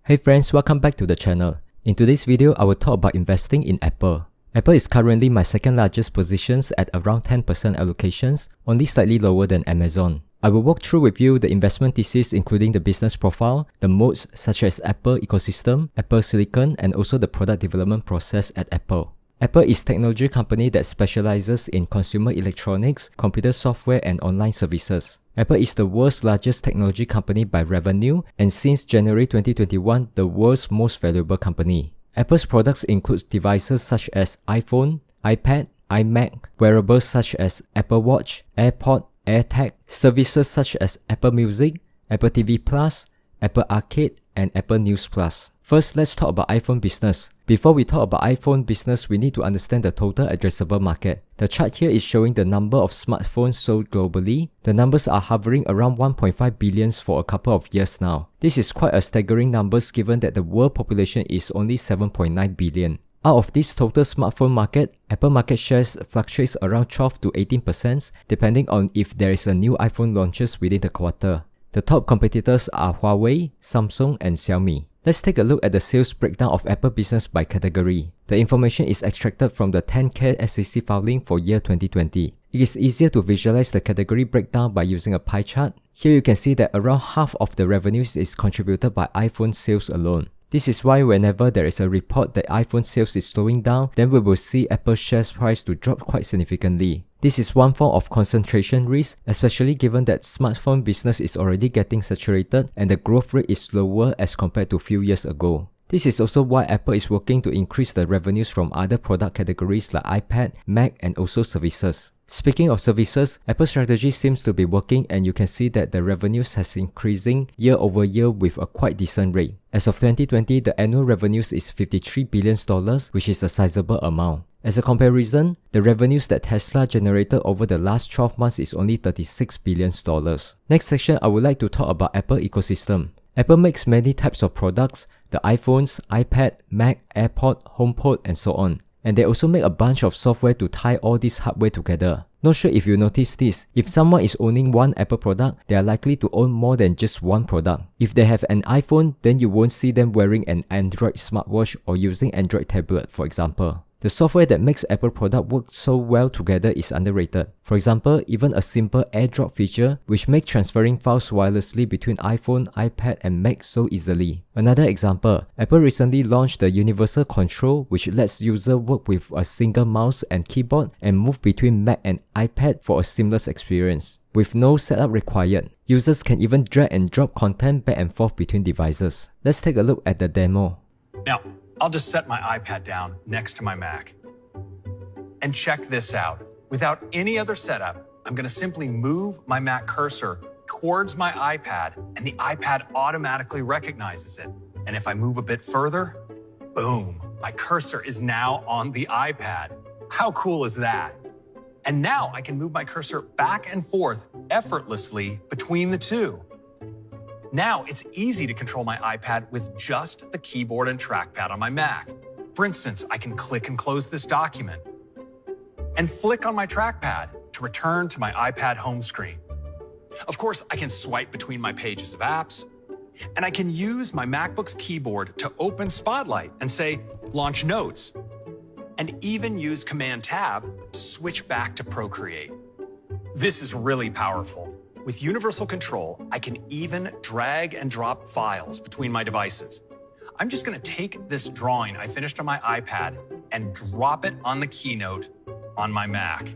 Hey friends, welcome back to the channel. In today's video, I will talk about investing in Apple. Apple is currently my second largest positions at around 10% allocations, only slightly lower than Amazon. I will walk through with you the investment thesis including the business profile, the moats such as Apple ecosystem, Apple Silicon, and also the product development process at Apple. Apple is a technology company that specializes in consumer electronics, computer software, and online services. Apple is the world's largest technology company by revenue and since January 2021, the world's most valuable company. Apple's products include devices such as iPhone, iPad, iMac, wearables such as Apple Watch, AirPods, AirTag, services such as Apple Music, Apple TV Plus, Apple Arcade, and Apple News Plus. First, let's talk about iPhone business. Before we talk about iPhone business, we need to understand the total addressable market. The chart here is showing the number of smartphones sold globally. The numbers are hovering around 1.5 billion for a couple of years now. This is quite a staggering number given that the world population is only 7.9 billion. Out of this total smartphone market, Apple market shares fluctuates around 12 to 18% depending on if there is a new iPhone launches within the quarter. The top competitors are Huawei, Samsung, and Xiaomi. Let's take a look at the sales breakdown of Apple business by category. The information is extracted from the 10K SEC filing for year 2020. It is easier to visualize the category breakdown by using a pie chart. Here you can see that around half of the revenues is contributed by iPhone sales alone. This is why whenever there is a report that iPhone sales is slowing down, then we will see Apple's share price to drop quite significantly. This is one form of concentration risk, especially given that smartphone business is already getting saturated and the growth rate is slower as compared to a few years ago. This is also why Apple is working to increase the revenues from other product categories like iPad, Mac, and also services. Speaking of services, Apple's strategy seems to be working and you can see that the revenues has increasing year over year with a quite decent rate. As of 2020, the annual revenues is $53 billion, which is a sizable amount. As a comparison, the revenues that Tesla generated over the last 12 months is only $36 billion. Next section, I would like to talk about Apple ecosystem. Apple makes many types of products, the iPhones, iPad, Mac, AirPods, HomePod, and so on. And they also make a bunch of software to tie all this hardware together. Not sure if you noticed this, if someone is owning one Apple product, they are likely to own more than just one product. If they have an iPhone, then you won't see them wearing an Android smartwatch or using Android tablet, for example. The software that makes Apple product work so well together is underrated. For example, even a simple AirDrop feature which makes transferring files wirelessly between iPhone, iPad, and Mac so easily. Another example, Apple recently launched the Universal Control which lets users work with a single mouse and keyboard and move between Mac and iPad for a seamless experience. With no setup required, users can even drag and drop content back and forth between devices. Let's take a look at the demo. Now, I'll just set my iPad down next to my Mac. And check this out. Without any other setup, I'm going to simply move my Mac cursor towards my iPad and the iPad automatically recognizes it. And if I move a bit further, boom, my cursor is now on the iPad. How cool is that? And now I can move my cursor back and forth effortlessly between the two. Now it's easy to control my iPad with just the keyboard and trackpad on my Mac. For instance, I can click and close this document and flick on my trackpad to return to my iPad home screen. Of course, I can swipe between my pages of apps, and I can use my MacBook's keyboard to open Spotlight and say, launch notes, and even use Command Tab to switch back to Procreate. This is really powerful. With Universal Control, I can even drag and drop files between my devices. I'm just going to take this drawing I finished on my iPad and drop it on the Keynote on my Mac.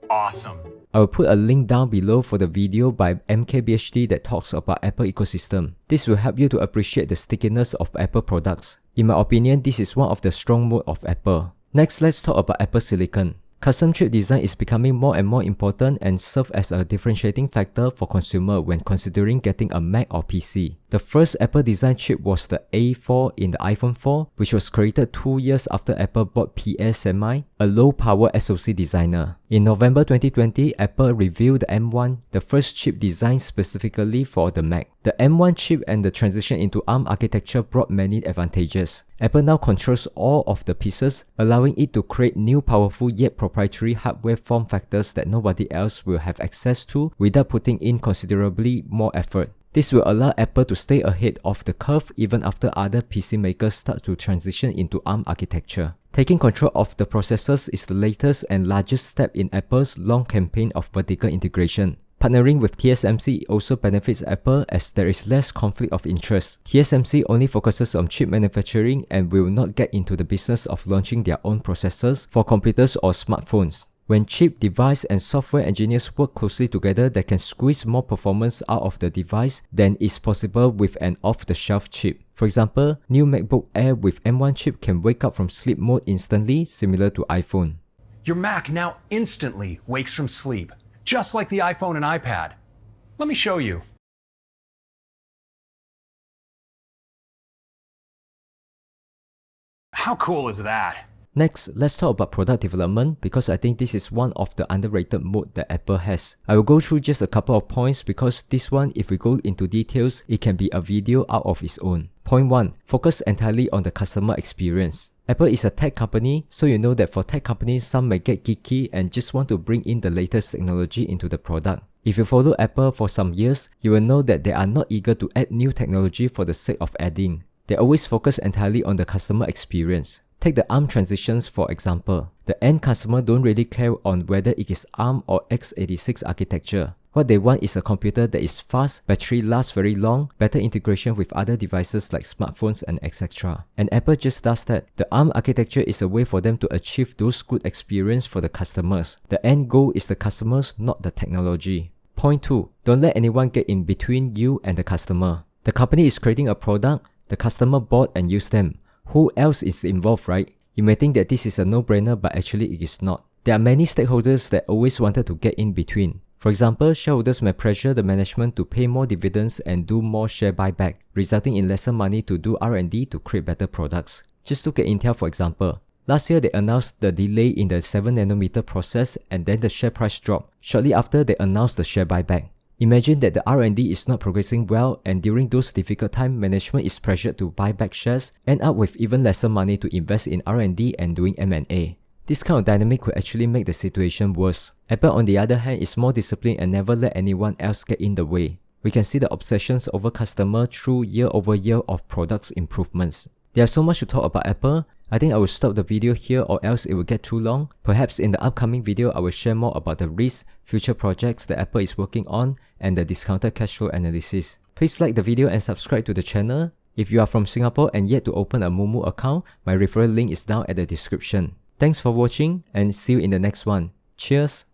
Awesome. I will put a link down below for the video by MKBHD that talks about Apple ecosystem. This will help you to appreciate the stickiness of Apple products. In my opinion, this is one of the strong modes of Apple. Next, let's talk about Apple Silicon. Custom chip design is becoming more and more important and serve as a differentiating factor for consumer when considering getting a Mac or PC. The first Apple design chip was the A4 in the iPhone 4, which was created 2 years after Apple bought PSMI, a low-power SoC designer. In November 2020, Apple revealed the M1, the first chip designed specifically for the Mac. The M1 chip and the transition into ARM architecture brought many advantages. Apple now controls all of the pieces, allowing it to create new powerful yet proprietary hardware form factors that nobody else will have access to without putting in considerably more effort. This will allow Apple to stay ahead of the curve even after other PC makers start to transition into ARM architecture. Taking control of the processors is the latest and largest step in Apple's long campaign of vertical integration. Partnering with TSMC also benefits Apple as there is less conflict of interest. TSMC only focuses on chip manufacturing and will not get into the business of launching their own processors for computers or smartphones. When chip, device, and software engineers work closely together, they can squeeze more performance out of the device than is possible with an off-the-shelf chip. For example, new MacBook Air with M1 chip can wake up from sleep mode instantly, similar to iPhone. Your Mac now instantly wakes from sleep, just like the iPhone and iPad. Let me show you. How cool is that? Next, let's talk about product development because I think this is one of the underrated mode that Apple has. I will go through just a couple of points because this one, if we go into details, it can be a video out of its own. Point 1. Focus entirely on the customer experience. Apple is a tech company, so you know that for tech companies, some may get geeky and just want to bring in the latest technology into the product. If you follow Apple for some years, you will know that they are not eager to add new technology for the sake of adding. They always focus entirely on the customer experience. Take the ARM transitions for example. The end customer don't really care on whether it is ARM or x86 architecture. What they want is a computer that is fast, battery lasts very long, better integration with other devices like smartphones and etc. And Apple just does that. The ARM architecture is a way for them to achieve those good experience for the customers. The end goal is the customers, not the technology. Point 2. Don't let anyone get in between you and the customer. The company is creating a product, the customer bought and used them. Who else is involved, right? You may think that this is a no-brainer, but actually it is not. There are many stakeholders that always wanted to get in between. For example, shareholders may pressure the management to pay more dividends and do more share buyback, resulting in lesser money to do R&D to create better products. Just look at Intel for example. Last year they announced the delay in the 7nm process and then the share price dropped. Shortly after they announced the share buyback. Imagine that the R&D is not progressing well and during those difficult times, management is pressured to buy back shares, end up with even lesser money to invest in R&D and doing M&A. This kind of dynamic could actually make the situation worse. Apple on the other hand is more disciplined and never let anyone else get in the way. We can see the obsessions over customer through year-over-year of products improvements. There's so much to talk about Apple. I think I will stop the video here or else it will get too long. Perhaps in the upcoming video I will share more about the risks, future projects that Apple is working on, and the discounted cash flow analysis. Please like the video and subscribe to the channel. If you are from Singapore and yet to open a Moomoo account, my referral link is down at the description. Thanks for watching and see you in the next one. Cheers!